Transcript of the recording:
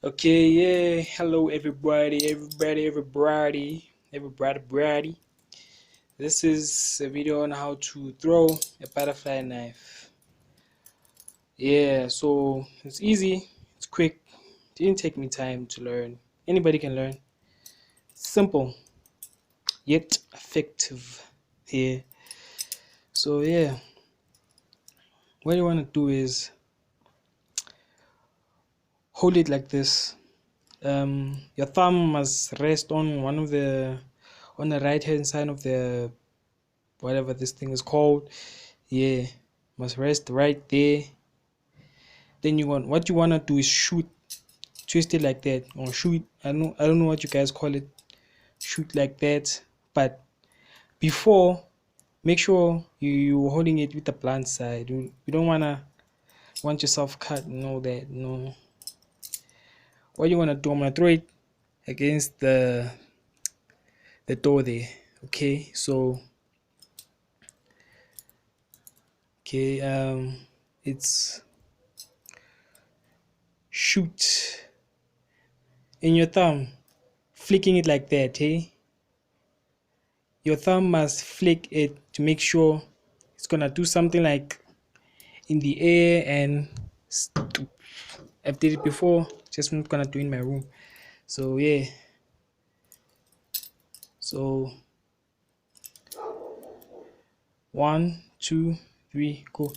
Okay, yeah. Hello, everybody. This is a video on how to throw a butterfly knife. Yeah, so it's easy, it's quick. Didn't take me time to learn. Anybody can learn. Simple yet effective. Yeah. So yeah, what you want to do is hold it like this. Your thumb must rest on on the right hand side of the whatever this thing is called. Yeah, must rest right there. Then what you wanna do is shoot, twist it like that, or shoot. I don't know what you guys call it. Shoot like that, but before, make sure you're holding it with the blunt side. You don't want yourself cut and all that. No, what you wanna do? I'm gonna throw it against the door there. Okay, so okay, it's shoot in your thumb, flicking it like that, hey. Your thumb must flick it to make sure it's gonna do something like in the air and I've did it before, just not gonna do in my room. So yeah, so 1 2 3 go.